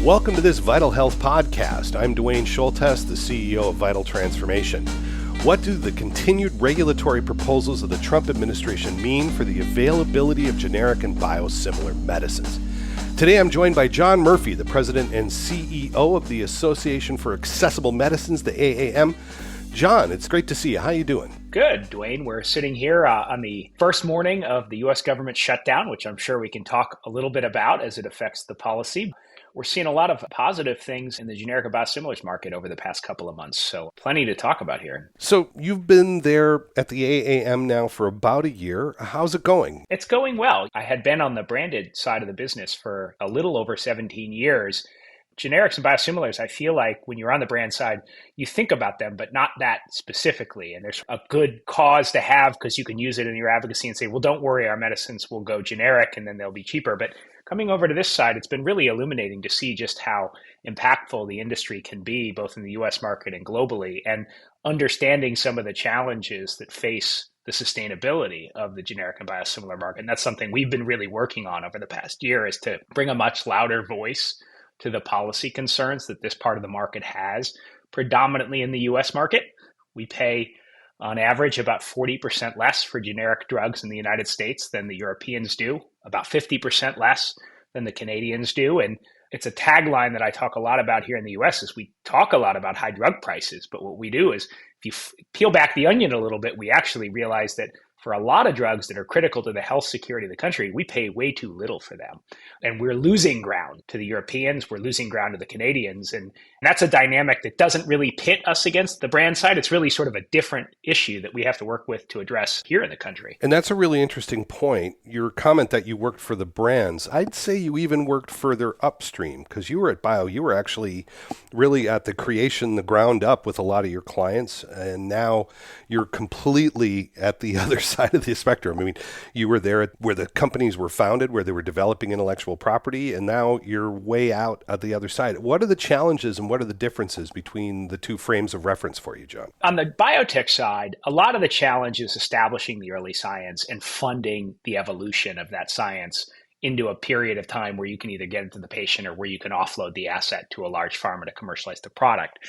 Welcome to this Vital Health podcast. I'm Dwayne Schultes, the CEO of Vital Transformation. What do the continued regulatory proposals of the Trump administration mean for the availability of generic and biosimilar medicines? Today I'm joined by John Murphy, the president and CEO of the Association for Accessible Medicines, the AAM. John, it's great to see you. How you doing? Good, Dwayne. We're sitting here on the first morning of the U.S. government shutdown, which I'm sure we can talk a little bit about as it affects the policy. We're seeing a lot of positive things in the generic and biosimilars market over the past couple of months, so plenty to talk about here. So you've been there at the AAM now for about a year. How's it going? It's going well. I had been on the branded side of the business for a little over 17 years. Generics and biosimilars, I feel like when you're on the brand side, you think about them, but not that specifically. And there's a good cause to have because you can use it in your advocacy and say, well, don't worry, our medicines will go generic and then they'll be cheaper. But coming over to this side, it's been really illuminating to see just how impactful the industry can be, both in the US market and globally, and understanding some of the challenges that face the sustainability of the generic and biosimilar market. And that's something we've been really working on over the past year, is to bring a much louder voice to the policy concerns that this part of the market has. Predominantly in the US market, we pay on average about 40% less for generic drugs in the United States than the Europeans do, about 50% less than the Canadians do. And it's a tagline that I talk a lot about here in the US is we talk a lot about high drug prices, but what we do is if you peel back the onion a little bit, we actually realize that for a lot of drugs that are critical to the health security of the country, we pay way too little for them. And we're losing ground to the Europeans, we're losing ground to the Canadians. And that's a dynamic that doesn't really pit us against the brand side. It's really sort of a different issue that we have to work with to address here in the country. And that's a really interesting point. Your comment that you worked for the brands, I'd say you even worked further upstream because you were at Bio. You were actually really at the creation, the ground up with a lot of your clients. And now you're completely at the other side of the spectrum. I mean, you were there where the companies were founded, where they were developing intellectual property, and now you're way out at the other side. What are the challenges and what are the differences between the two frames of reference for you, John? On the biotech side, a lot of the challenge is establishing the early science and funding the evolution of that science into a period of time where you can either get it to the patient or where you can offload the asset to a large pharma to commercialize the product.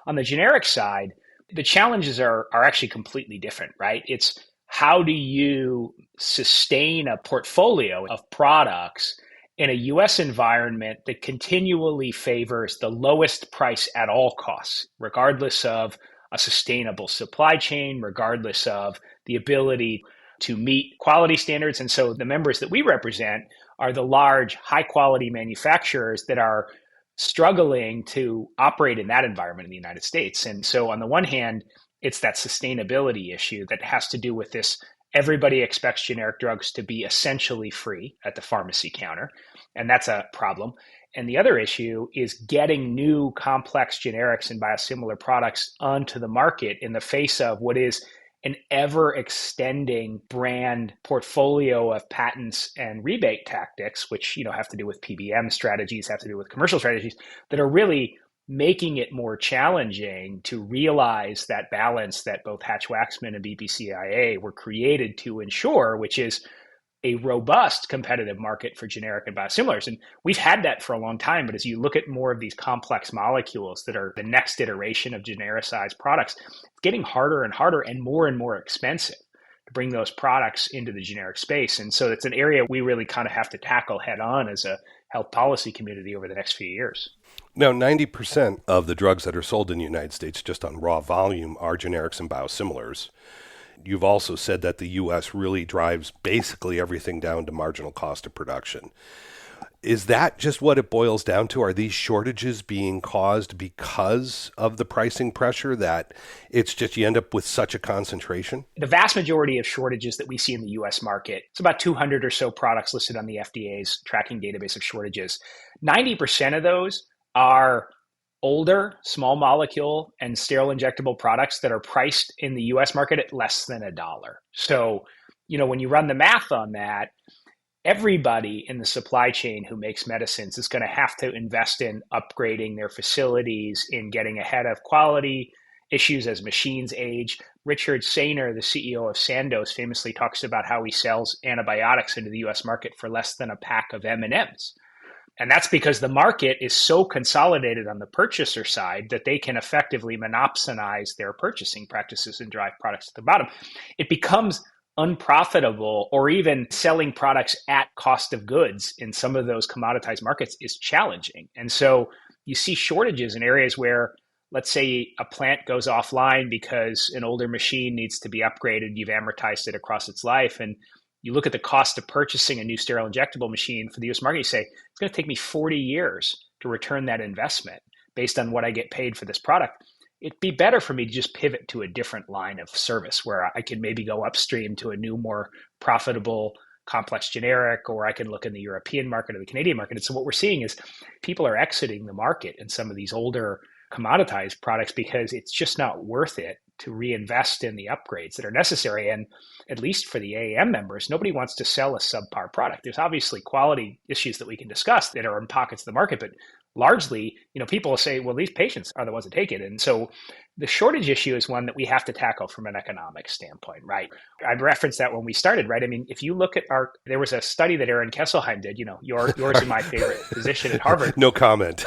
On the generic side, the challenges are actually completely different, right? It's how do you sustain a portfolio of products in a U.S. environment that continually favors the lowest price at all costs, regardless of a sustainable supply chain, regardless of the ability to meet quality standards? And so the members that we represent are the large, high-quality manufacturers that are struggling to operate in that environment in the United States. And so on the one hand, it's that sustainability issue that has to do with this. Everybody expects generic drugs to be essentially free at the pharmacy counter, and that's a problem. And the other issue is getting new complex generics and biosimilar products onto the market in the face of what is an ever-extending brand portfolio of patents and rebate tactics, which have to do with PBM strategies, have to do with commercial strategies that are really making it more challenging to realize that balance that both Hatch-Waxman and BPCIA were created to ensure, which is a robust competitive market for generic and biosimilars. And we've had that for a long time, but as you look at more of these complex molecules that are the next iteration of genericized products, it's getting harder and more expensive to bring those products into the generic space. And so it's an area we really kind of have to tackle head on as a health policy community over the next few years. Now, 90% of the drugs that are sold in the United States just on raw volume are generics and biosimilars. You've also said that the U.S. really drives basically everything down to marginal cost of production. Is that just what it boils down to? Are these shortages being caused because of the pricing pressure that it's just you end up with such a concentration? The vast majority of shortages that we see in the U.S. market, it's about 200 or so products listed on the FDA's tracking database of shortages. 90% of those are older small molecule and sterile injectable products that are priced in the US market at less than $1. So, when you run the math on that, everybody in the supply chain who makes medicines is going to have to invest in upgrading their facilities, in getting ahead of quality issues as machines age. Richard Sainer, the CEO of Sandoz, famously talks about how he sells antibiotics into the US market for less than a pack of M&Ms. And that's because the market is so consolidated on the purchaser side that they can effectively monopsonize their purchasing practices and drive products to the bottom. It becomes unprofitable, or even selling products at cost of goods in some of those commoditized markets is challenging. And so you see shortages in areas where, let's say, a plant goes offline because an older machine needs to be upgraded. You've amortized it across its life. And you look at the cost of purchasing a new sterile injectable machine for the US market, you say, it's going to take me 40 years to return that investment based on what I get paid for this product. It'd be better for me to just pivot to a different line of service where I can maybe go upstream to a new, more profitable, complex generic, or I can look in the European market or the Canadian market. And so what we're seeing is people are exiting the market in some of these older commoditized products because it's just not worth it to reinvest in the upgrades that are necessary. And at least for the AAM members, nobody wants to sell a subpar product. There's obviously quality issues that we can discuss that are in pockets of the market, but largely, people will say, well, these patients are the ones that take it. And so the shortage issue is one that we have to tackle from an economic standpoint, right? I referenced that when we started, right? I mean, if you look at there was a study that Aaron Kesselheim did, yours and my favorite physician at Harvard. No comment.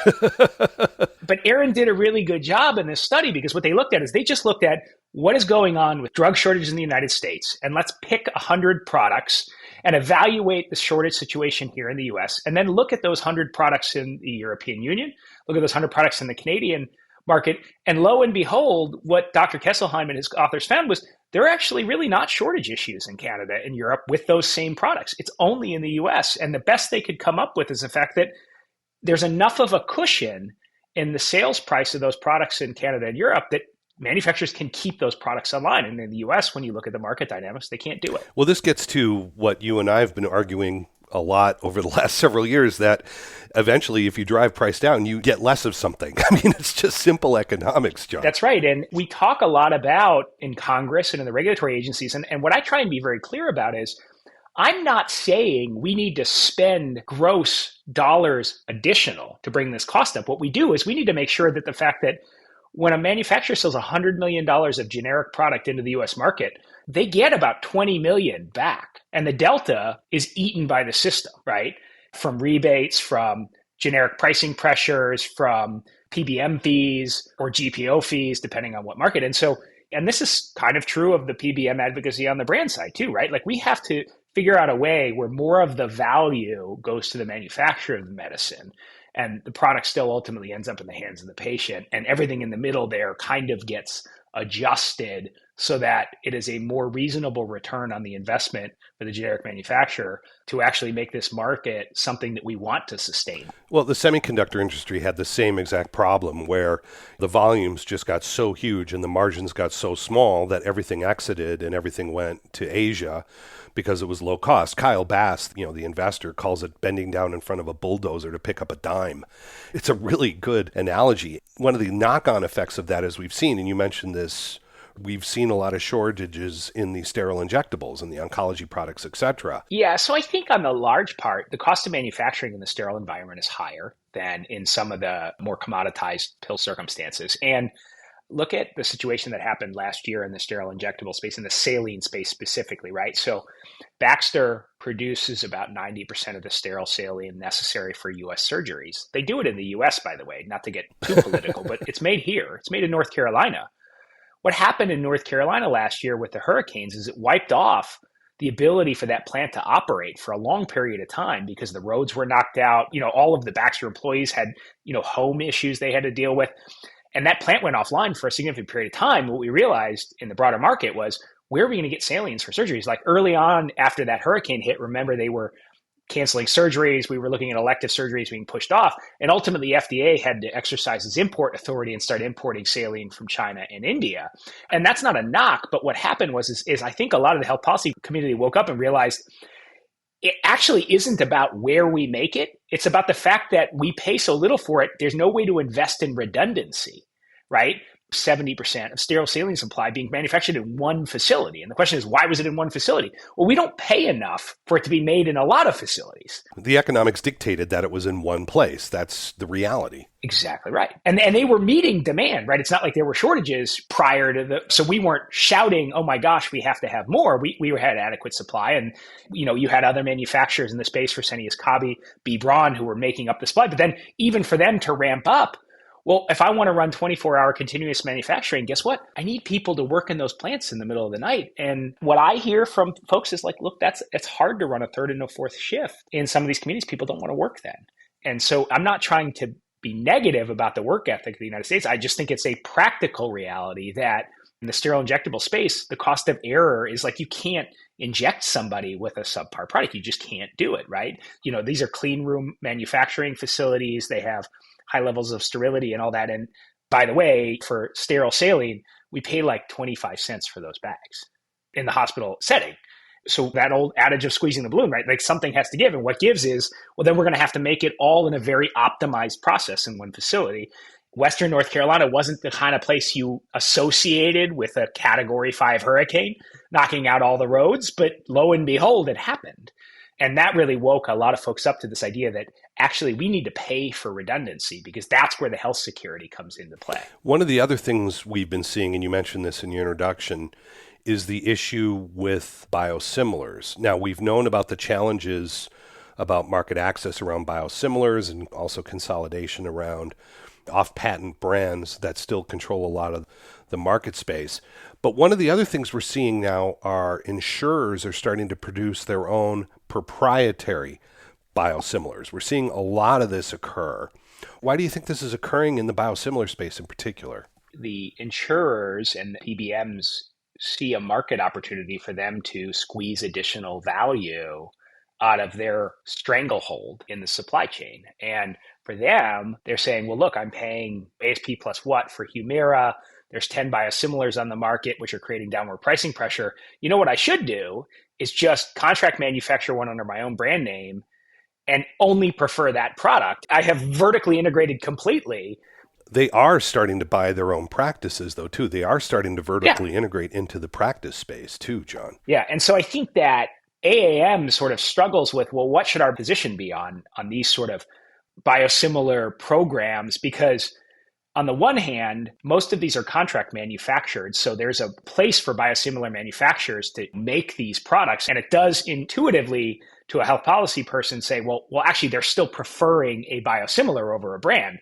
But Aaron did a really good job in this study because what they looked at is they just looked at what is going on with drug shortages in the United States. And let's pick 100 products and evaluate the shortage situation here in the US. And then look at those 100 products in the European Union, look at those 100 products in the Canadian market. And lo and behold, what Dr. Kesselheim and his authors found was there are actually really not shortage issues in Canada and Europe with those same products. It's only in the US. And the best they could come up with is the fact that there's enough of a cushion in the sales price of those products in Canada and Europe that manufacturers can keep those products online. And in the US, when you look at the market dynamics, they can't do it. Well, this gets to what you and I have been arguing a lot over the last several years, that eventually if you drive price down, you get less of something. I mean, it's just simple economics, John. That's right. And we talk a lot about in Congress and in the regulatory agencies. And what I try and be very clear about is I'm not saying we need to spend gross dollars additional to bring this cost up. What we do is we need to make sure that the fact that when a manufacturer sells $100 million of generic product into the US market, they get about 20 million back. And the delta is eaten by the system, right? From rebates, from generic pricing pressures, from PBM fees or GPO fees, depending on what market. And this is kind of true of the PBM advocacy on the brand side too, right? Like we have to figure out a way where more of the value goes to the manufacturer of the medicine and the product still ultimately ends up in the hands of the patient, and everything in the middle there kind of gets adjusted so that it is a more reasonable return on the investment for the generic manufacturer to actually make this market something that we want to sustain. Well, the semiconductor industry had the same exact problem where the volumes just got so huge and the margins got so small that everything exited and everything went to Asia because it was low cost. Kyle Bass, the investor, calls it bending down in front of a bulldozer to pick up a dime. It's a really good analogy. One of the knock-on effects of that, as we've seen, and you mentioned this, we've seen a lot of shortages in the sterile injectables and the oncology products, et cetera. Yeah, so I think on the large part, the cost of manufacturing in the sterile environment is higher than in some of the more commoditized pill circumstances. And look at the situation that happened last year in the sterile injectable space, in the saline space specifically, right? So Baxter produces about 90% of the sterile saline necessary for U.S. surgeries. They do it in the U.S., by the way, not to get too political, but it's made here. It's made in North Carolina. What happened in North Carolina last year with the hurricanes is it wiped off the ability for that plant to operate for a long period of time because the roads were knocked out. All of the Baxter employees had, home issues they had to deal with. And that plant went offline for a significant period of time. What we realized in the broader market was, where are we going to get salines for surgeries? Like early on after that hurricane hit, remember they were canceling surgeries. We were looking at elective surgeries being pushed off. And ultimately, FDA had to exercise its import authority and start importing saline from China and India. And that's not a knock. But what happened was I think a lot of the health policy community woke up and realized it actually isn't about where we make it. It's about the fact that we pay so little for it. There's no way to invest in redundancy, right? 70% of sterile saline supply being manufactured in one facility. And the question is, why was it in one facility? Well, we don't pay enough for it to be made in a lot of facilities. The economics dictated that it was in one place. That's the reality. Exactly right. And they were meeting demand, right? It's not like there were shortages prior to so we weren't shouting, oh my gosh, we have to have more. We had adequate supply. And, you had other manufacturers in the space, Fresenius Kabi, B. Braun, who were making up the supply. But then even for them to ramp up, well, if I want to run 24-hour continuous manufacturing, guess what? I need people to work in those plants in the middle of the night. And what I hear from folks is like, look, it's hard to run a third and a fourth shift in some of these communities. People don't want to work then. And so I'm not trying to be negative about the work ethic of the United States. I just think it's a practical reality that in the sterile injectable space, the cost of error is like you can't inject somebody with a subpar product. You just can't do it, right? These are clean room manufacturing facilities. They have high levels of sterility and all that. And by the way, for sterile saline, we pay like 25 cents for those bags in the hospital setting. So that old adage of squeezing the balloon, right? Like something has to give. And what gives is, well, then we're going to have to make it all in a very optimized process in one facility. Western North Carolina wasn't the kind of place you associated with a Category 5 hurricane knocking out all the roads, but lo and behold, it happened. And that really woke a lot of folks up to this idea that actually we need to pay for redundancy because that's where the health security comes into play. One of the other things we've been seeing, and you mentioned this in your introduction, is the issue with biosimilars. Now, we've known about the challenges about market access around biosimilars and also consolidation around off-patent brands that still control a lot of the market space. But one of the other things we're seeing now are insurers are starting to produce their own proprietary biosimilars. We're seeing a lot of this occur. Why do you think this is occurring in the biosimilar space in particular? The insurers and the PBMs see a market opportunity for them to squeeze additional value out of their stranglehold in the supply chain. And for them, they're saying, well, look, I'm paying ASP plus what for Humira? There's 10 biosimilars on the market, which are creating downward pricing pressure. You know what I should do is just contract manufacture one under my own brand name and only prefer that product. I have vertically integrated completely. They are starting to buy their own practices, though, too. They are starting to vertically integrate into the practice space, too, John. Yeah, and so I think that AAM sort of struggles with, well, what should our position be on these sort of biosimilar programs? Because on the one hand, most of these are contract manufactured. So there's a place for biosimilar manufacturers to make these products. And it does intuitively to a health policy person say, well, actually, they're still preferring a biosimilar over a brand.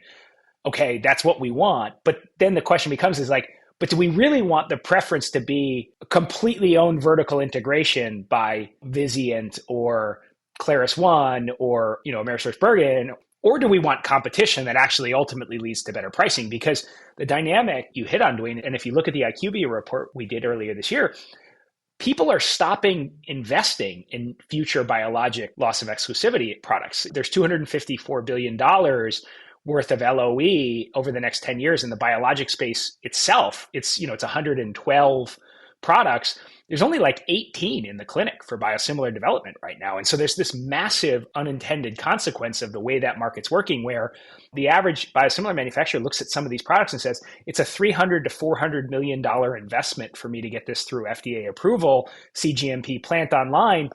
Okay, that's what we want. But then the question becomes is like, but do we really want the preference to be completely owned vertical integration by Vizient or ClarisOne or, AmerisourceBergen? Or do we want competition that actually ultimately leads to better pricing? Because the dynamic you hit on, Dwayne, and if you look at the IQVIA report we did earlier this year, people are stopping investing in future biologic loss of exclusivity products. There's $254 billion worth of LOE over the next 10 years in the biologic space itself. It's 112 products. There's only like 18 in the clinic for biosimilar development right now. And so there's this massive unintended consequence of the way that market's working, where the average biosimilar manufacturer looks at some of these products and says, it's a $300 to $400 million investment for me to get this through FDA approval, CGMP plant online.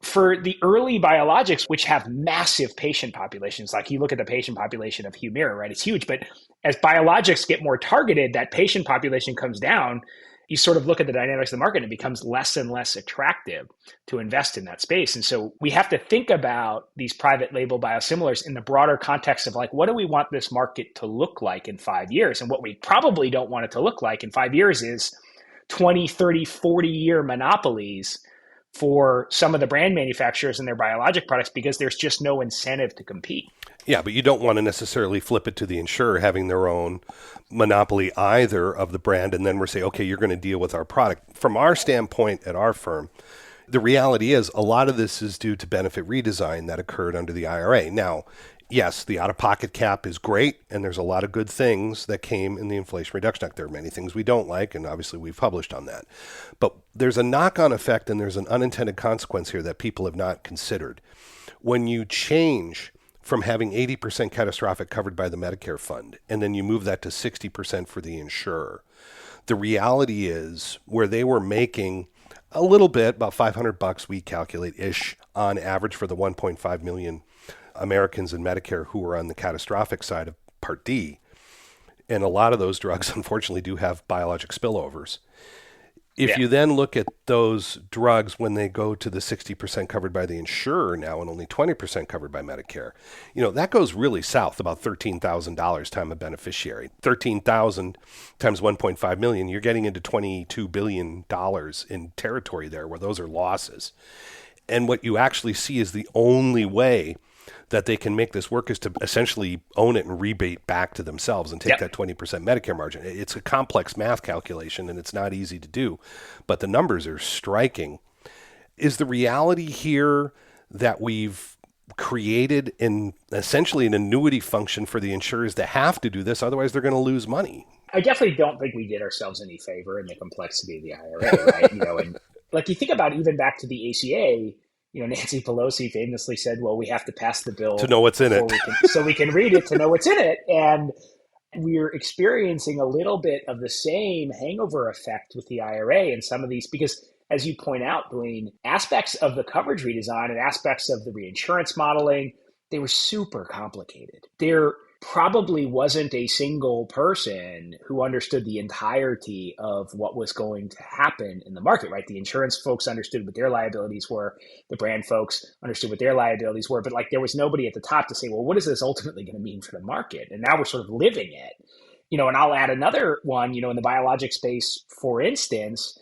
For the early biologics, which have massive patient populations, like you look at the patient population of Humira, right? It's huge. But as biologics get more targeted, that patient population comes down. You sort of look at the dynamics of the market and it becomes less and less attractive to invest in that space. And so we have to think about these private label biosimilars in the broader context of like, what do we want this market to look like in 5 years? And what we probably don't want it to look like in 5 years is 20, 30, 40-year monopolies for some of the brand manufacturers and their biologic products because there's just no incentive to compete. Yeah, but you don't want to necessarily flip it to the insurer having their own monopoly either of the brand, and then we're saying, okay, you're going to deal with our product. From our standpoint at our firm, the reality is a lot of this is due to benefit redesign that occurred under the IRA. Now, yes, the out-of-pocket cap is great, and there's a lot of good things that came in the Inflation Reduction Act. There are many things we don't like, and obviously we've published on that. But there's a knock-on effect, and there's an unintended consequence here that people have not considered. When you change from having 80% catastrophic covered by the Medicare fund, and then you move that to 60% for the insurer. The reality is where they were making a little bit, about $500 we calculate ish on average for the 1.5 million Americans in Medicare who are on the catastrophic side of Part D. And a lot of those drugs, unfortunately, do have biologic spillovers. If you then look at those drugs when they go to the 60% covered by the insurer now and only 20% covered by Medicare, that goes really south, about $13,000 time of beneficiary. 13,000 times 1.5 million, you're getting into $22 billion in territory there where those are losses. And what you actually see is the only way that they can make this work is to essentially own it and rebate back to themselves and take that 20% Medicare margin. It's a complex math calculation and it's not easy to do, but the numbers are striking. Is the reality here that we've created essentially an annuity function for the insurers that have to do this, otherwise they're going to lose money? I definitely don't think we did ourselves any favor in the complexity of the IRA, right? And like you think about even back to the ACA, Nancy Pelosi famously said, well, we have to pass the bill to know what's in it. So we can read it to know what's in it. And we're experiencing a little bit of the same hangover effect with the IRA and some of these, because as you point out, Dwayne, aspects of the coverage redesign and aspects of the reinsurance modeling, they were super complicated. There probably wasn't a single person who understood the entirety of what was going to happen in the market, right? The insurance folks understood what their liabilities were. The brand folks understood what their liabilities were. But there was nobody at the top to say, well, what is this ultimately going to mean for the market? And now we're sort of living it. And I'll add another one, in the biologic space, for instance,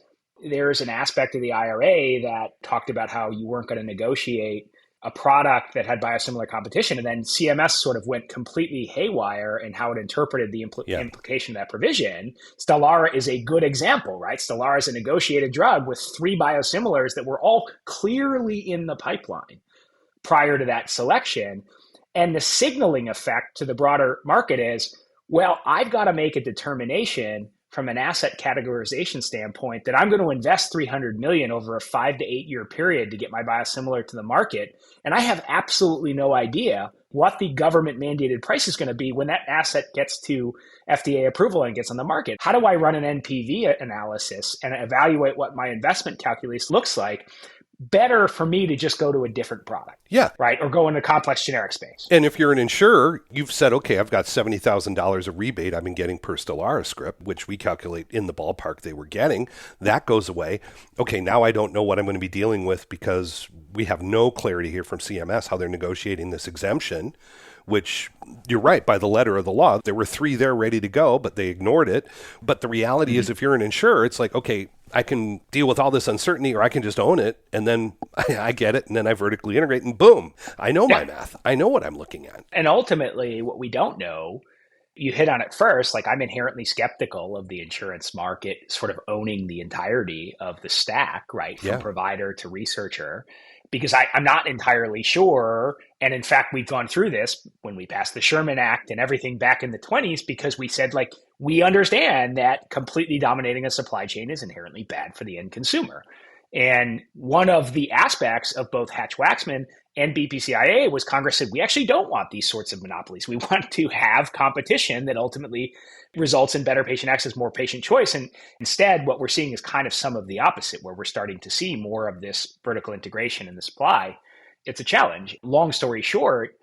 there's an aspect of the IRA that talked about how you weren't going to negotiate a product that had biosimilar competition. And then CMS sort of went completely haywire in how it interpreted the implication of that provision. Stelara is a good example, right? Stelara is a negotiated drug with 3 biosimilars that were all clearly in the pipeline prior to that selection. And the signaling effect to the broader market is, well, I've got to make a determination from an asset categorization standpoint that I'm going to invest $300 million over a 5 to 8 year period to get my biosimilar to the market. And I have absolutely no idea what the government mandated price is going to be when that asset gets to FDA approval and gets on the market. How do I run an NPV analysis and evaluate what my investment calculus looks like? Better for me to just go to a different product. Yeah. Right. Or go into complex generic space. And if you're an insurer, you've said, okay, I've got $70,000 of rebate I've been getting per Stelara script, which we calculate in the ballpark they were getting. That goes away. Okay, now I don't know what I'm going to be dealing with because we have no clarity here from CMS how they're negotiating this exemption, which you're right, by the letter of the law, there were 3 there ready to go, but they ignored it. But the reality is if you're an insurer, it's like, okay, I can deal with all this uncertainty or I can just own it and then I get it and then I vertically integrate and boom, I know my math. I know what I'm looking at. And ultimately, what we don't know, you hit on it first, I'm inherently skeptical of the insurance market sort of owning the entirety of the stack, right, from provider to researcher, because I'm not entirely sure. And in fact, we've gone through this when we passed the Sherman Act and everything back in the 20s, because we said, we understand that completely dominating a supply chain is inherently bad for the end consumer. And one of the aspects of both Hatch-Waxman and BPCIA was Congress said, we actually don't want these sorts of monopolies. We want to have competition that ultimately results in better patient access, more patient choice. And instead, what we're seeing is kind of some of the opposite, where we're starting to see more of this vertical integration in the supply. It's a challenge. Long story short,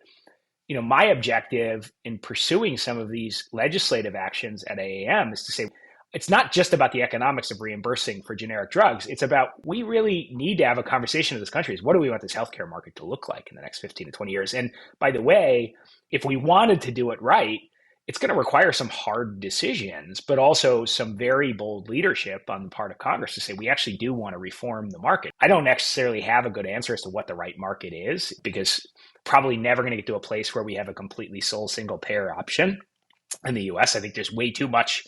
my objective in pursuing some of these legislative actions at AAM is to say, it's not just about the economics of reimbursing for generic drugs. It's about, we really need to have a conversation in this country is, what do we want this healthcare market to look like in the next 15 to 20 years? And by the way, if we wanted to do it right, it's going to require some hard decisions, but also some very bold leadership on the part of Congress to say, we actually do want to reform the market. I don't necessarily have a good answer as to what the right market is, because probably never going to get to a place where we have a completely sole single payer option in the US. I think there's way too much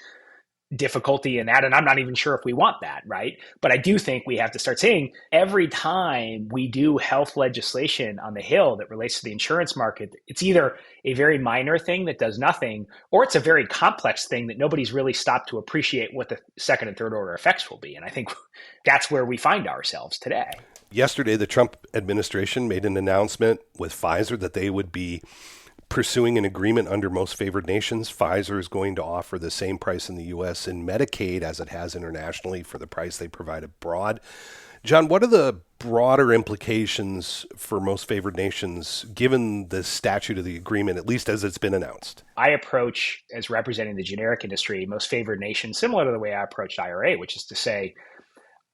difficulty in that. And I'm not even sure if we want that, right? But I do think we have to start saying, every time we do health legislation on the Hill that relates to the insurance market, it's either a very minor thing that does nothing, or it's a very complex thing that nobody's really stopped to appreciate what the second and third order effects will be. And I think that's where we find ourselves today. Yesterday, the Trump administration made an announcement with Pfizer that they would be pursuing an agreement under most favored nations. Pfizer is going to offer the same price in the U.S. in Medicaid as it has internationally for the price they provide abroad. John, what are the broader implications for most favored nations given the statute of the agreement, at least as it's been announced? I approach, as representing the generic industry, most favored nation, similar to the way I approached IRA, which is to say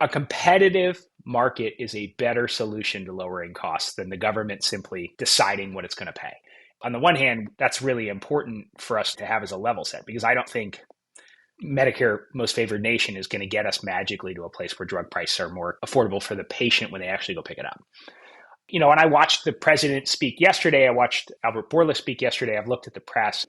a competitive market is a better solution to lowering costs than the government simply deciding what it's going to pay. On the one hand, that's really important for us to have as a level set, because I don't think Medicare most favored nation is going to get us magically to a place where drug prices are more affordable for the patient when they actually go pick it up. And I watched the president speak yesterday. I watched Albert Bourla speak yesterday. I've looked at the press.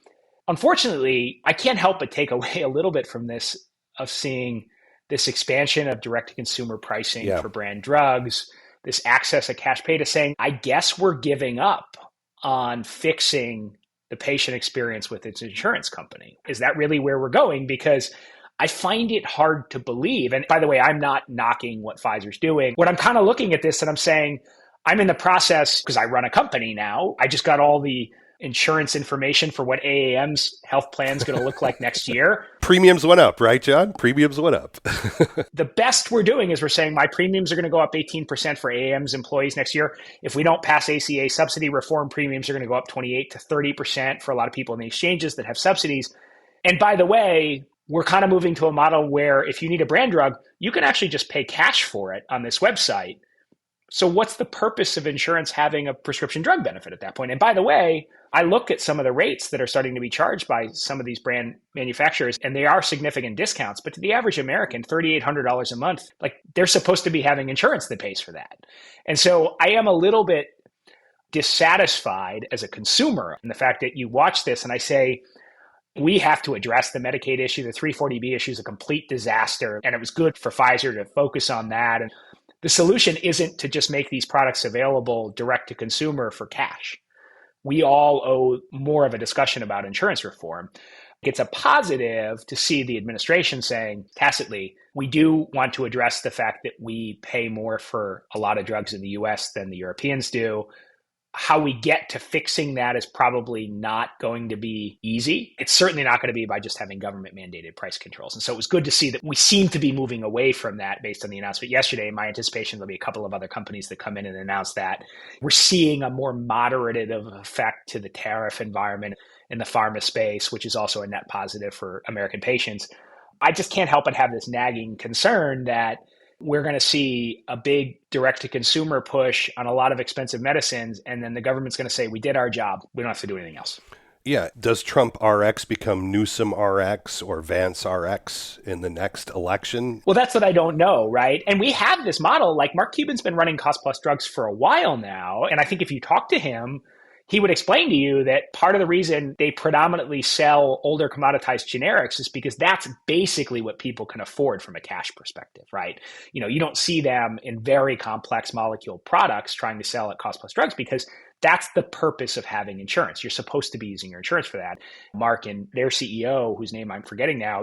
Unfortunately, I can't help but take away a little bit from this of seeing this expansion of direct-to-consumer pricing for brand drugs, this access of cash pay, to saying, I guess we're giving up on fixing the patient experience with its insurance company. Is that really where we're going? Because I find it hard to believe. And by the way, I'm not knocking what Pfizer's doing. What I'm kind of looking at this and I'm saying, I'm in the process, because I run a company now, I just got all the insurance information for what AAM's health plan is going to look like next year. Premiums went up, right, John? Premiums went up. The best we're doing is we're saying my premiums are going to go up 18% for AAM's employees next year. If we don't pass ACA subsidy reform, premiums are going to go up 28 to 30% for a lot of people in the exchanges that have subsidies. And by the way, we're kind of moving to a model where if you need a brand drug, you can actually just pay cash for it on this website. So what's the purpose of insurance having a prescription drug benefit at that point? And by the way, I look at some of the rates that are starting to be charged by some of these brand manufacturers, and they are significant discounts. But to the average American, $3,800 a month, like they're supposed to be having insurance that pays for that. And so I am a little bit dissatisfied as a consumer in the fact that you watch this and I say, we have to address the Medicaid issue. The 340B issue is a complete disaster. And it was good for Pfizer to focus on that. And the solution isn't to just make these products available direct to consumer for cash. We all owe more of a discussion about insurance reform. It's a positive to see the administration saying tacitly, we do want to address the fact that we pay more for a lot of drugs in the US than the Europeans do. How we get to fixing that is probably not going to be easy. It's certainly not going to be by just having government mandated price controls. And so it was good to see that we seem to be moving away from that based on the announcement yesterday. My anticipation, there'll be a couple of other companies that come in and announce that. We're seeing a more moderative effect to the tariff environment in the pharma space, which is also a net positive for American patients. I just can't help but have this nagging concern that we're going to see a big direct-to-consumer push on a lot of expensive medicines, and then the government's going to say, we did our job. We don't have to do anything else. Yeah. Does Trump RX become Newsom RX or Vance RX in the next election? Well, that's what I don't know, right? And we have this model, like Mark Cuban's been running cost-plus drugs for a while now, and I think if you talk to him, he would explain to you that part of the reason they predominantly sell older commoditized generics is because that's basically what people can afford from a cash perspective, right? You don't see them in very complex molecule products trying to sell at cost plus drugs because that's the purpose of having insurance. You're supposed to be using your insurance for that. Mark and their CEO, whose name I'm forgetting now,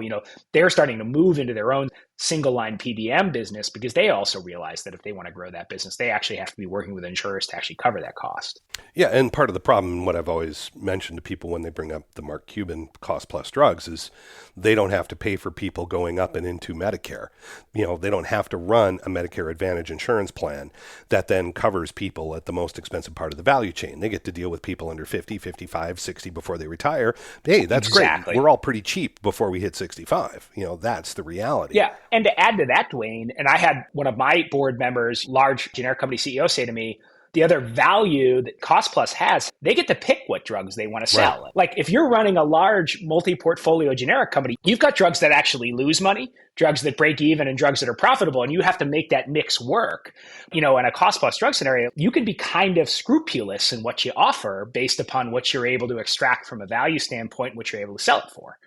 they're starting to move into their own single line PBM business because they also realize that if they want to grow that business, they actually have to be working with insurers to actually cover that cost. Yeah, and part of the problem, what I've always mentioned to people when they bring up the Mark Cuban cost plus drugs, is they don't have to pay for people going up and into Medicare. They don't have to run a Medicare Advantage insurance plan that then covers people at the most expensive part of the value chain. They get to deal with people under 50, 55, 60 before they retire. Hey, that's Exactly. great. We're all pretty cheap before we hit 65. That's the reality. Yeah. And to add to that, Dwayne, and I had one of my board members, large generic company CEO, say to me, the other value that Cost Plus has, they get to pick what drugs they want to sell. Right. Like if you're running a large multi-portfolio generic company, you've got drugs that actually lose money, drugs that break even, and drugs that are profitable, and you have to make that mix work. In a Cost Plus drug scenario, you can be kind of scrupulous in what you offer based upon what you're able to extract from a value standpoint, and what you're able to sell it for.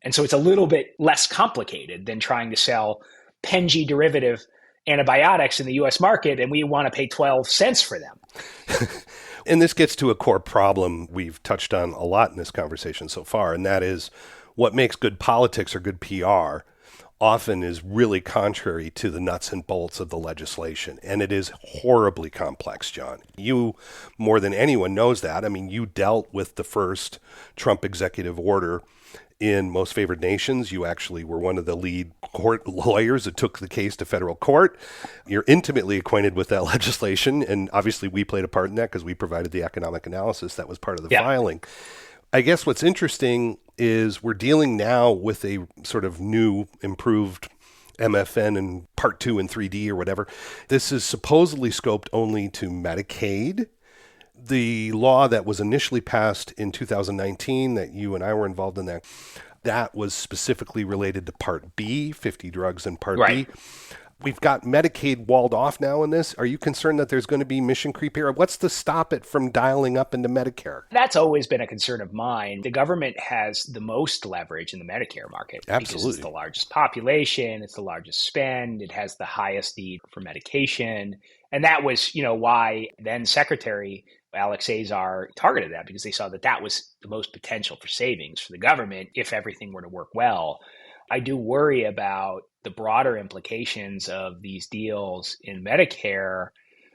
And so it's a little bit less complicated than trying to sell Penji derivative antibiotics in the U.S. market, and we want to pay 12 cents for them. And this gets to a core problem we've touched on a lot in this conversation so far, and that is what makes good politics or good PR often is really contrary to the nuts and bolts of the legislation. And it is horribly complex, John. You, more than anyone, knows that. I mean, you dealt with the first Trump executive order in most favored nations. You actually were one of the lead court lawyers that took the case to federal court. You're intimately acquainted with that legislation. And obviously, we played a part in that because we provided the economic analysis that was part of the filing. I guess what's interesting is we're dealing now with a sort of new, improved MFN and Part 2 and 3D or whatever. This is supposedly scoped only to Medicaid. The law that was initially passed in 2019 that you and I were involved in, that was specifically related to Part B, 50 drugs in Part B. We've got Medicaid walled off now in this. Are you concerned that there's going to be mission creep here? What's to stop it from dialing up into Medicare? That's always been a concern of mine. The government has the most leverage in the Medicare market. Absolutely. Because it's the largest population, it's the largest spend, it has the highest need for medication. And that was, why then Secretary Alex Azar targeted that, because they saw that that was the most potential for savings for the government if everything were to work well. I do worry about the broader implications of these deals in Medicare,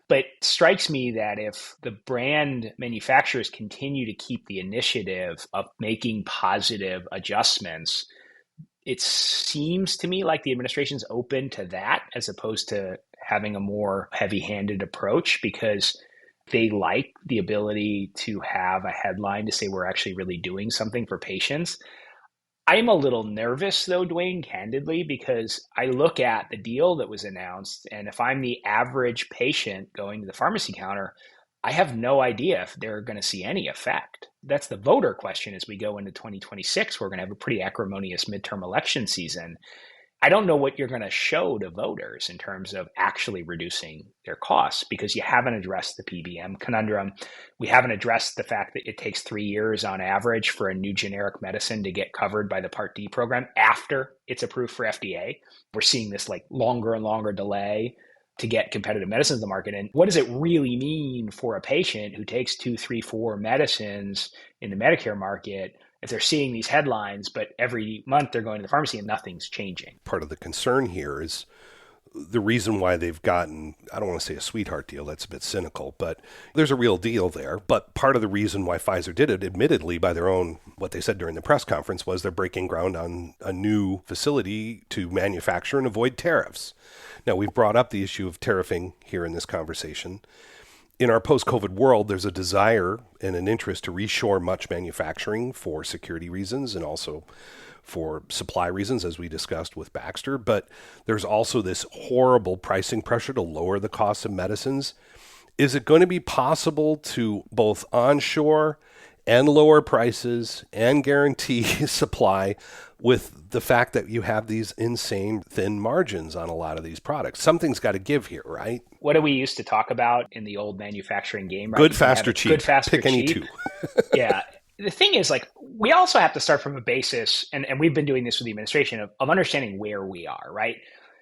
but it strikes me that if the brand manufacturers continue to keep the initiative of making positive adjustments, it seems to me like the administration's open to that as opposed to having a more heavy-handed approach, because they like the ability to have a headline to say we're actually really doing something for patients. I'm a little nervous, though, Dwayne, candidly, because I look at the deal that was announced, and if I'm the average patient going to the pharmacy counter, I have no idea if they're going to see any effect. That's the voter question as we go into 2026. We're going to have a pretty acrimonious midterm election season. I don't know what you're going to show to voters in terms of actually reducing their costs, because you haven't addressed the PBM conundrum. We haven't addressed the fact that it takes 3 years on average for a new generic medicine to get covered by the Part D program after it's approved for FDA. We're seeing this like longer and longer delay to get competitive medicines to the market. And what does it really mean for a patient who takes 2, 3, 4 medicines in the Medicare market if they're seeing these headlines, but every month they're going to the pharmacy and nothing's changing? Part of the concern here is the reason why they've gotten, I don't want to say a sweetheart deal, that's a bit cynical, but there's a real deal there. But part of the reason why Pfizer did it, admittedly by their own, what they said during the press conference, was they're breaking ground on a new facility to manufacture and avoid tariffs. Now, we've brought up the issue of tariffing here in this conversation. In our post-COVID world, there's a desire and an interest to reshore much manufacturing for security reasons and also for supply reasons, as we discussed with Baxter. But there's also this horrible pricing pressure to lower the cost of medicines. Is it going to be possible to both onshore and lower prices and guarantee supply with the fact that you have these insane thin margins on a lot of these products? Something's got to give here, right? What do we used to talk about in the old manufacturing game? Right? Good, fast, or cheap. Good, fast, Pick or any cheap. two. Yeah. The thing is, like, we also have to start from a basis, and we've been doing this with the administration, of understanding where we are, right?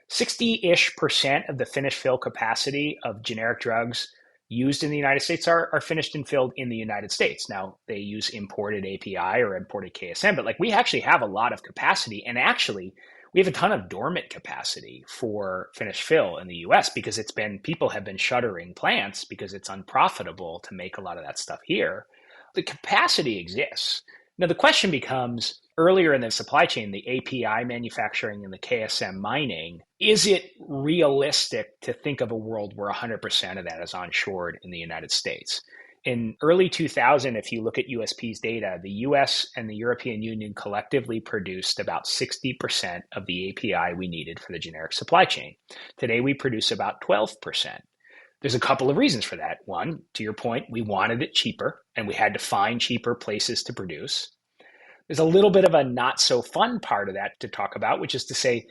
60-ish% of the finished fill capacity of generic drugs used in the United States are finished and filled in the United States. Now, they use imported API or imported KSM, but like we actually have a lot of capacity, and actually we have a ton of dormant capacity for finished fill in the US because people have been shuttering plants because it's unprofitable to make a lot of that stuff here. The capacity exists. Now, the question becomes, earlier in the supply chain, the API manufacturing and the KSM mining, is it realistic to think of a world where 100% of that is onshored in the United States? In early 2000, if you look at USP's data, the US and the European Union collectively produced about 60% of the API we needed for the generic supply chain. Today, we produce about 12%. There's a couple of reasons for that. One, to your point, we wanted it cheaper, and we had to find cheaper places to produce. There's a little bit of a not so fun part of that to talk about, which is to say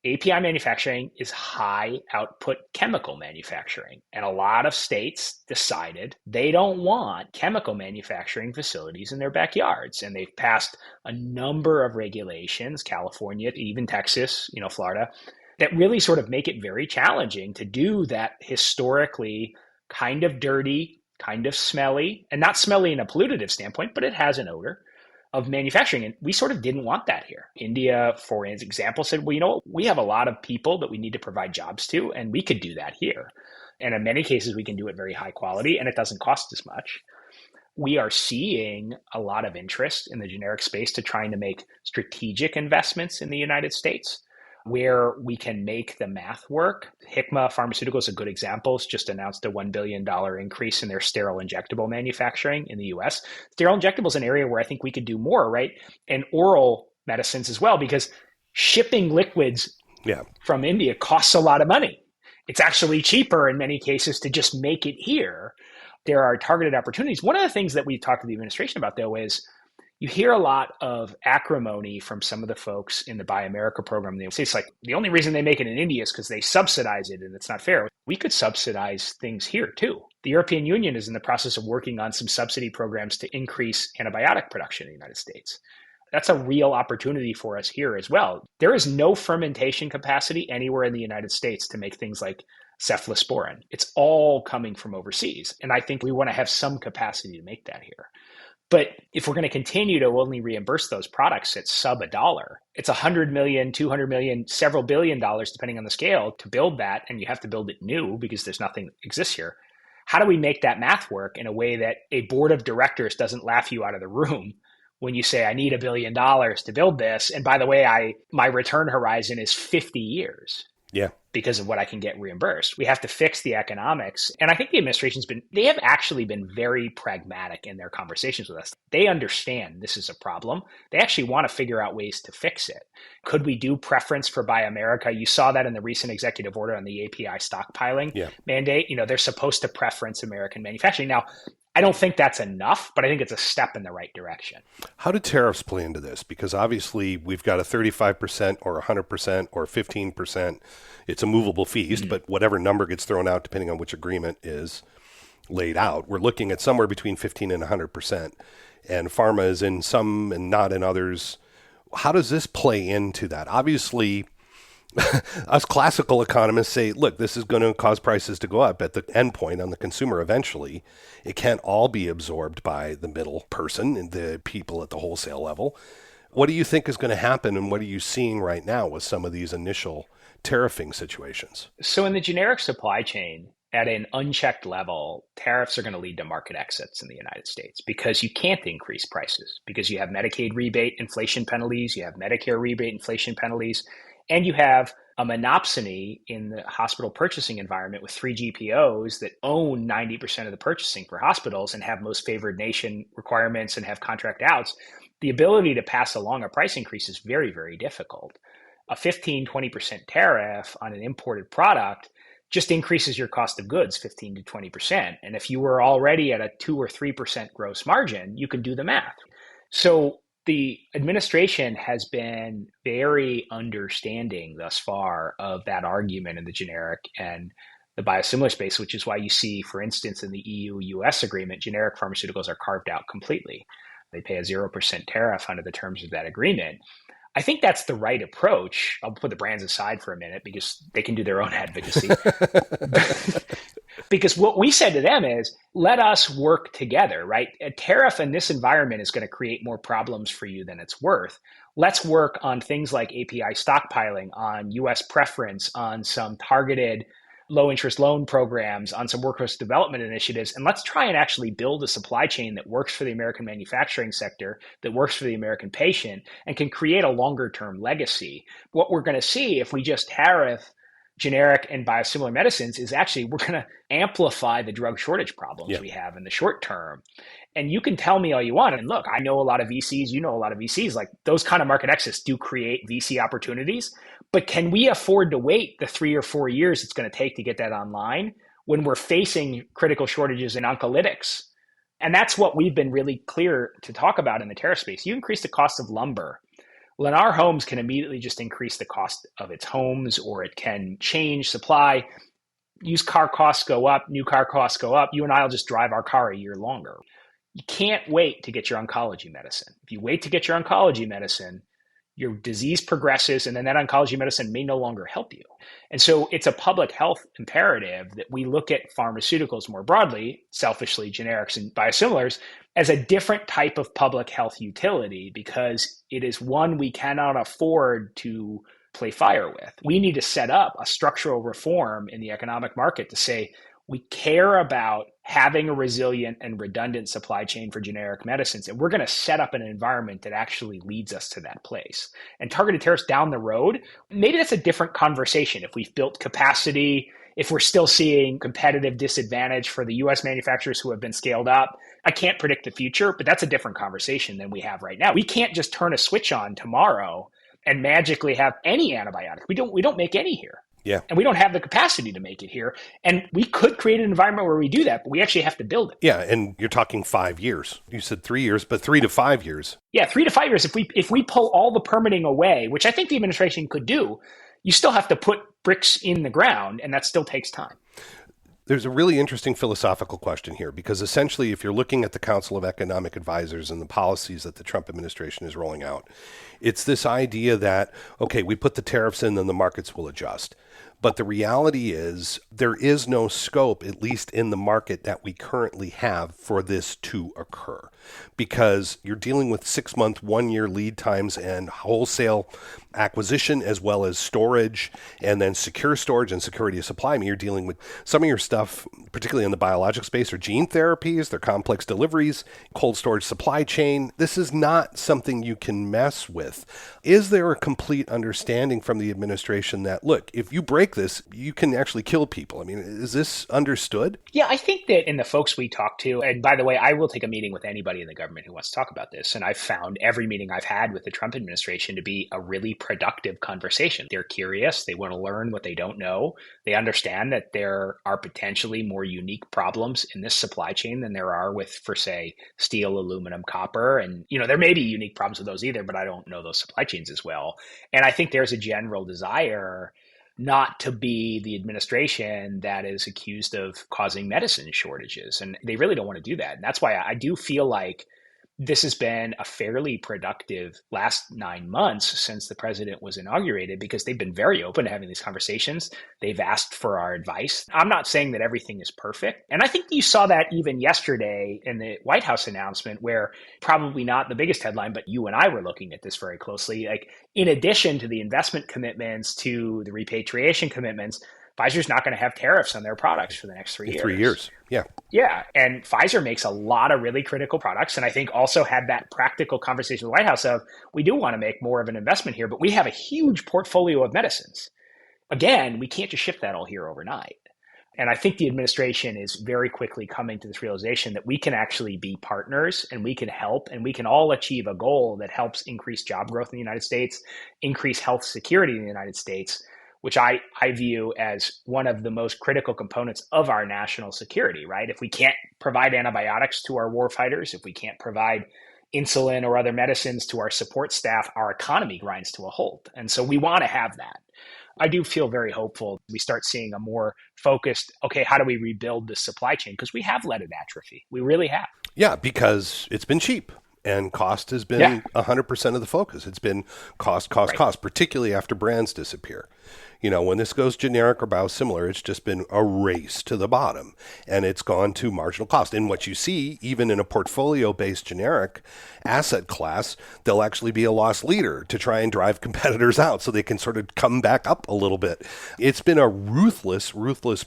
API manufacturing is high output chemical manufacturing. And a lot of states decided they don't want chemical manufacturing facilities in their backyards. And they've passed a number of regulations, California, even Texas, Florida, that really sort of make it very challenging to do that historically kind of dirty, kind of smelly, and not smelly in a pollutive standpoint, but it has an odor, of manufacturing. And we sort of didn't want that here. India, for example, said, well, you know, we have a lot of people that we need to provide jobs to, and we could do that here. And in many cases, we can do it very high quality, and it doesn't cost as much. We are seeing a lot of interest in the generic space to trying to make strategic investments in the United States where we can make the math work. Hikma Pharmaceuticals, a good example, has just announced a $1 billion increase in their sterile injectable manufacturing in the US. Sterile injectable is an area where I think we could do more, right? And oral medicines as well, because shipping liquids from India costs a lot of money. It's actually cheaper in many cases to just make it here. There are targeted opportunities. One of the things that we've talked to the administration about, though, is you hear a lot of acrimony from some of the folks in the Buy America program. They say it's like the only reason they make it in India is because they subsidize it and it's not fair. We could subsidize things here too. The European Union is in the process of working on some subsidy programs to increase antibiotic production in the United States. That's a real opportunity for us here as well. There is no fermentation capacity anywhere in the United States to make things like cephalosporin. It's all coming from overseas. And I think we want to have some capacity to make that here. But if we're going to continue to only reimburse those products at sub $1, it's $100 million, $200 million, several $billion, depending on the scale, to build that. And you have to build it new because there's nothing that exists here. How do we make that math work in a way that a board of directors doesn't laugh you out of the room when you say, I need $1 billion to build this? And by the way, my return horizon is 50 years. Yeah. Because of what I can get reimbursed. We have to fix the economics. And I think the they have actually been very pragmatic in their conversations with us. They understand this is a problem. They actually want to figure out ways to fix it. Could we do preference for Buy America? You saw that in the recent executive order on the API stockpiling mandate. You know, they're supposed to preference American manufacturing. Now, I don't think that's enough, but I think it's a step in the right direction. How do tariffs play into this? Because obviously we've got a 35% or 100% or 15%. It's a movable feast, but whatever number gets thrown out, depending on which agreement is laid out, we're looking at somewhere between 15 and 100%. And pharma is in some and not in others. How does this play into that? Obviously, us classical economists say, look, this is going to cause prices to go up at the end point on the consumer eventually. It can't all be absorbed by the middle person and the people at the wholesale level. What do you think is going to happen, and what are you seeing right now with some of these initial tariffing situations? So in the generic supply chain, at an unchecked level, tariffs are going to lead to market exits in the United States because you can't increase prices because you have Medicaid rebate inflation penalties, you have Medicare rebate inflation penalties, and you have a monopsony in the hospital purchasing environment with 3 GPOs that own 90% of the purchasing for hospitals and have most favored nation requirements and have contract outs. The ability to pass along a price increase is very, very difficult. A 15, 20% tariff on an imported product just increases your cost of goods 15 to 20%. And if you were already at a 2 or 3% gross margin, you can do the math. So the administration has been very understanding thus far of that argument in the generic and the biosimilar space, which is why you see, for instance, in the EU-US agreement, generic pharmaceuticals are carved out completely. They pay a 0% tariff under the terms of that agreement. I think that's the right approach. I'll put the brands aside for a minute because they can do their own advocacy. Because what we said to them is, let us work together, right? A tariff in this environment is going to create more problems for you than it's worth. Let's work on things like API stockpiling, on US preference, on some targeted low interest loan programs, on some workforce development initiatives. And let's try and actually build a supply chain that works for the American manufacturing sector, that works for the American patient, and can create a longer term legacy. What we're going to see if we just tariff generic and biosimilar medicines is actually we're going to amplify the drug shortage problems we have in the short term. And you can tell me all you want. And look, I know a lot of VCs, you know a lot of VCs, like those kind of market exits do create VC opportunities. But can we afford to wait the 3 or 4 years it's going to take to get that online when we're facing critical shortages in oncolytics? And that's what we've been really clear to talk about in the tariff space. You increase the cost of lumber. Well, our homes can immediately just increase the cost of its homes, or it can change supply. Used car costs go up, new car costs go up. You and I will just drive our car a year longer. You can't wait to get your oncology medicine. If you wait to get your oncology medicine, your disease progresses, and then that oncology medicine may no longer help you. And so it's a public health imperative that we look at pharmaceuticals more broadly, selfishly, generics and biosimilars, as a different type of public health utility, because it is one we cannot afford to play fire with. We need to set up a structural reform in the economic market to say, we care about having a resilient and redundant supply chain for generic medicines, and we're going to set up an environment that actually leads us to that place. And targeted tariffs down the road, maybe that's a different conversation. If we've built capacity, if we're still seeing competitive disadvantage for the US manufacturers who have been scaled up, I can't predict the future, but that's a different conversation than we have right now. We can't just turn a switch on tomorrow and magically have any antibiotic. We don't make any here. Yeah. And we don't have the capacity to make it here. And we could create an environment where we do that, but we actually have to build it. Yeah. And you're talking 5 years. You said 3 years, but 3 to 5 years. Yeah, 3 to 5 years. If we pull all the permitting away, which I think the administration could do, you still have to put bricks in the ground, and that still takes time. There's a really interesting philosophical question here, because essentially, if you're looking at the Council of Economic Advisors and the policies that the Trump administration is rolling out, it's this idea that, okay, we put the tariffs in, then the markets will adjust. But the reality is there is no scope, at least in the market that we currently have, for this to occur, because you're dealing with 6-month, 1-year lead times and wholesale acquisition, as well as storage, and then secure storage and security of supply. I mean, you're dealing with some of your stuff, particularly in the biologic space, or gene therapies, they're complex deliveries, cold storage supply chain. This is not something you can mess with. Is there a complete understanding from the administration that, look, if you break this, you can actually kill people? I mean, is this understood? Yeah, I think that in the folks we talk to, and by the way, I will take a meeting with anybody in the government who wants to talk about this. And I've found every meeting I've had with the Trump administration to be a really productive conversation. They're curious. They want to learn what they don't know. They understand that there are potentially more unique problems in this supply chain than there are with, for say, steel, aluminum, copper. And, there may be unique problems with those either, but I don't know those supply chains as well. And I think there's a general desire not to be the administration that is accused of causing medicine shortages. And they really don't want to do that. And that's why I do feel like this has been a fairly productive last 9 months since the president was inaugurated, because they've been very open to having these conversations. They've asked for our advice. I'm not saying that everything is perfect. And I think you saw that even yesterday in the White House announcement, where probably not the biggest headline, but you and I were looking at this very closely. Like, in addition to the investment commitments, to the repatriation commitments, Pfizer's not going to have tariffs on their products for the next 3 years. 3 years, yeah. Yeah, and Pfizer makes a lot of really critical products, and I think also had that practical conversation with the White House of, we do want to make more of an investment here, but we have a huge portfolio of medicines. Again, we can't just shift that all here overnight. And I think the administration is very quickly coming to this realization that we can actually be partners, and we can help, and we can all achieve a goal that helps increase job growth in the United States, increase health security in the United States, which I view as one of the most critical components of our national security, right? If we can't provide antibiotics to our warfighters, if we can't provide insulin or other medicines to our support staff, our economy grinds to a halt. And so we want to have that. I do feel very hopeful we start seeing a more focused, okay, how do we rebuild this supply chain? Because we have let it atrophy. We really have. Yeah, because it's been cheap. And cost has been 100% of the focus. It's been cost, particularly after brands disappear. When this goes generic or biosimilar, it's just been a race to the bottom, and it's gone to marginal cost. And what you see, even in a portfolio-based generic asset class, there'll actually be a loss leader to try and drive competitors out so they can sort of come back up a little bit. It's been a ruthless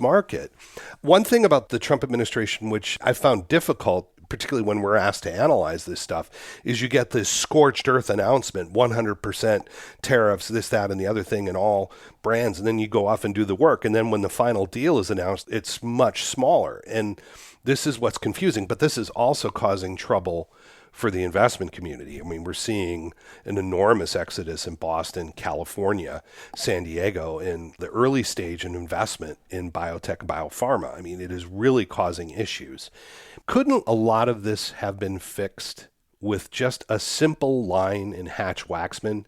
market. One thing about the Trump administration, which I found difficult, particularly when we're asked to analyze this stuff, is you get this scorched earth announcement, 100% tariffs, this, that, and the other thing, and all brands. And then you go off and do the work. And then when the final deal is announced, it's much smaller. And this is what's confusing. But this is also causing trouble for the investment community. I mean, we're seeing an enormous exodus in Boston, California, San Diego, in the early stage in investment in biotech and biopharma. I mean, it is really causing issues. Couldn't a lot of this have been fixed with just a simple line in Hatch-Waxman,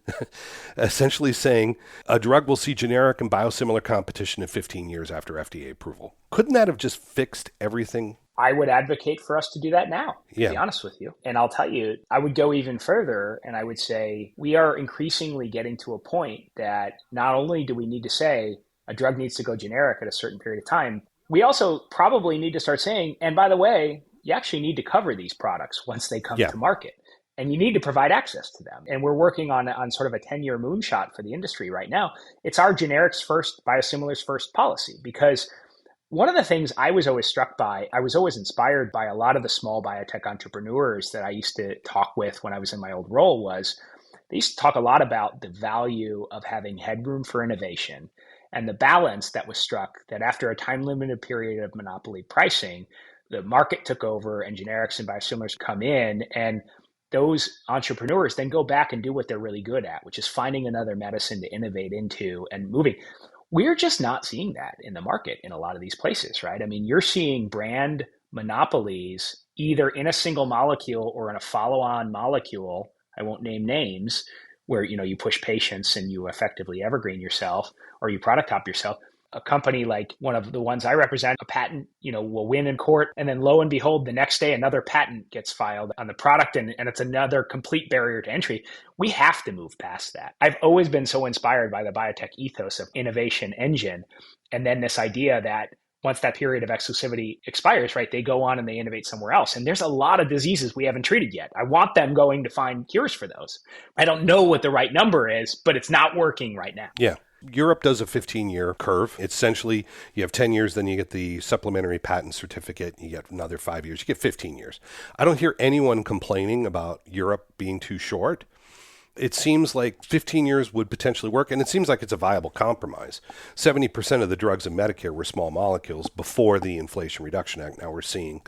essentially saying a drug will see generic and biosimilar competition in 15 years after FDA approval? Couldn't that have just fixed everything? I would advocate for us to do that now, to Yeah. be honest with you. And I'll tell you, I would go even further and I would say we are increasingly getting to a point that not only do we need to say a drug needs to go generic at a certain period of time, we also probably need to start saying, and by the way, you actually need to cover these products once they come Yeah. to market. And you need to provide access to them. And we're working on sort of a 10-year moonshot for the industry right now. It's our generics first, biosimilars first policy, because one of the things I was always struck by, I was always inspired by a lot of the small biotech entrepreneurs that I used to talk with when I was in my old role was they used to talk a lot about the value of having headroom for innovation and the balance that was struck that after a time limited period of monopoly pricing, the market took over and generics and biosimilars come in and those entrepreneurs then go back and do what they're really good at, which is finding another medicine to innovate into and moving. We're just not seeing that in the market in a lot of these places, right? I mean, you're seeing brand monopolies either in a single molecule or in a follow-on molecule. I won't name names where you push patients and you effectively evergreen yourself or you product top yourself. A company like one of the ones I represent, a patent, will win in court. And then lo and behold, the next day, another patent gets filed on the product and it's another complete barrier to entry. We have to move past that. I've always been so inspired by the biotech ethos of innovation engine. And then this idea that once that period of exclusivity expires, right, they go on and they innovate somewhere else. And there's a lot of diseases we haven't treated yet. I want them going to find cures for those. I don't know what the right number is, but it's not working right now. Yeah. Europe does a 15-year curve. Essentially, you have 10 years, then you get the supplementary patent certificate. You get another 5 years. You get 15 years. I don't hear anyone complaining about Europe being too short. It seems like 15 years would potentially work, and it seems like it's a viable compromise. 70% of the drugs in Medicare were small molecules before the Inflation Reduction Act. Now we're seeing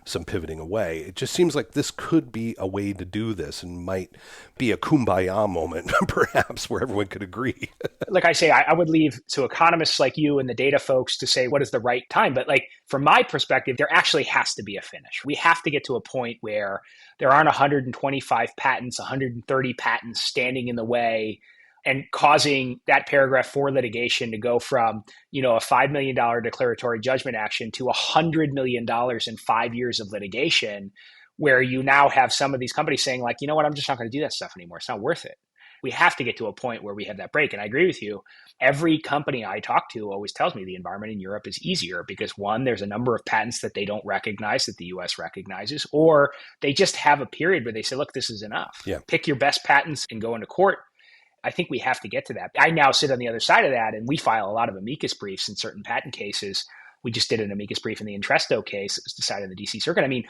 some pivoting away. It just seems like this could be a way to do this and might be a kumbaya moment, perhaps, where everyone could agree. Like I say, I would leave to economists like you and the data folks to say what is the right time. But from my perspective, there actually has to be a finish. We have to get to a point where there aren't 125 patents, 130 patents standing in the way and causing that paragraph 4 litigation to go from, a $5 million declaratory judgment action to $100 million in 5 years of litigation, where you now have some of these companies saying you know what, I'm just not going to do that stuff anymore. It's not worth it. We have to get to a point where we have that break. And I agree with you. Every company I talk to always tells me the environment in Europe is easier because one, there's a number of patents that they don't recognize that the US recognizes, or they just have a period where they say, look, this is enough. Yeah. Pick your best patents and go into court. I think we have to get to that. I now sit on the other side of that, and we file a lot of amicus briefs in certain patent cases. We just did an amicus brief in the Entresto case that was decided in the DC Circuit. I mean,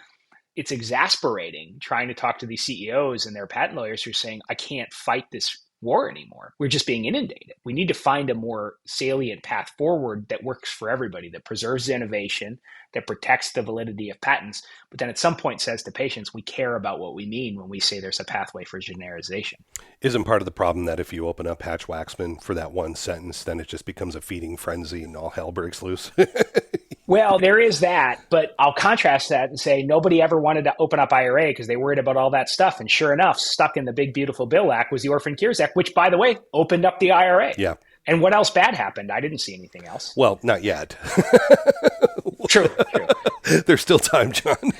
it's exasperating trying to talk to these CEOs and their patent lawyers who are saying, I can't fight this war anymore. We're just being inundated. We need to find a more salient path forward that works for everybody, that preserves innovation, that protects the validity of patents, but then at some point says to patients, we care about what we mean when we say there's a pathway for genericization. Isn't part of the problem that if you open up Hatch-Waxman for that one sentence, then it just becomes a feeding frenzy and all hell breaks loose? Well, there is that, but I'll contrast that and say nobody ever wanted to open up IRA because they worried about all that stuff. And sure enough, stuck in the Big Beautiful Bill Act was the Orphan Cures Act, which, by the way, opened up the IRA. Yeah. And what else bad happened? I didn't see anything else. Well, not yet. True. There's still time, John.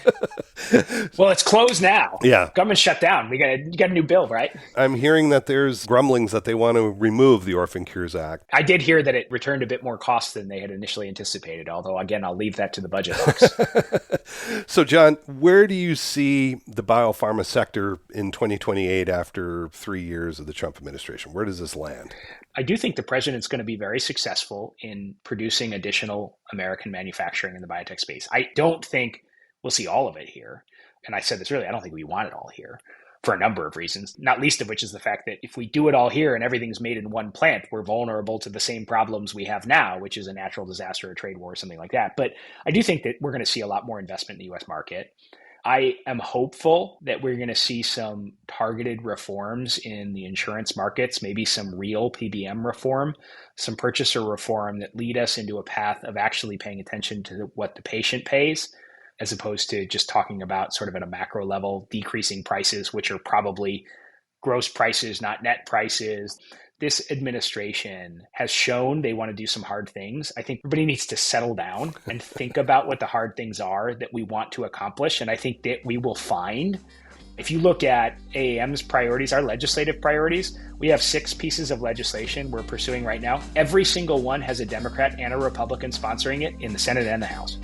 Well, it's closed now. Yeah. Government shut down. You got a new bill, right? I'm hearing that there's grumblings that they want to remove the Orphan Cures Act. I did hear that it returned a bit more cost than they had initially anticipated, although, again, I'll leave that to the budget box. So, John, where do you see the biopharma sector in 2028 after 3 years of the Trump administration? Where does this land? I do think the president's going to be very successful in producing additional American manufacturing in the biotech space. I don't think we'll see all of it here. And I said this earlier, I don't think we want it all here for a number of reasons, not least of which is the fact that if we do it all here and everything's made in one plant, we're vulnerable to the same problems we have now, which is a natural disaster, a trade war, or something like that. But I do think that we're going to see a lot more investment in the US market. I am hopeful that we're going to see some targeted reforms in the insurance markets, maybe some real PBM reform, some purchaser reform that lead us into a path of actually paying attention to what the patient pays, as opposed to just talking about sort of at a macro level, decreasing prices, which are probably gross prices, not net prices. this administration has shown they want to do some hard things. I think everybody needs to settle down and think about what the hard things are that we want to accomplish. And I think that we will find, if you look at AAM's priorities, our legislative priorities, we have 6 pieces of legislation we're pursuing right now. Every single one has a Democrat and a Republican sponsoring it in the Senate and the House.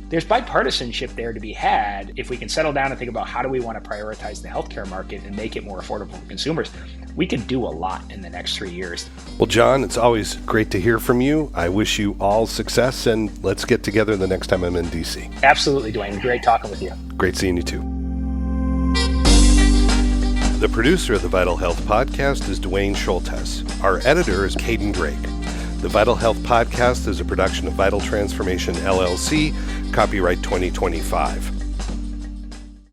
There's bipartisanship there to be had if we can settle down and think about how do we want to prioritize the healthcare market and make it more affordable for consumers. We can do a lot in the next 3 years. Well, John, it's always great to hear from you. I wish you all success, and let's get together the next time I'm in D.C. Absolutely, Dwayne. Great talking with you. Great seeing you too. The producer of the Vital Health Podcast is Dwayne Schultes. Our editor is Caden Drake. The Vital Health Podcast is a production of Vital Transformation, LLC, copyright 2025.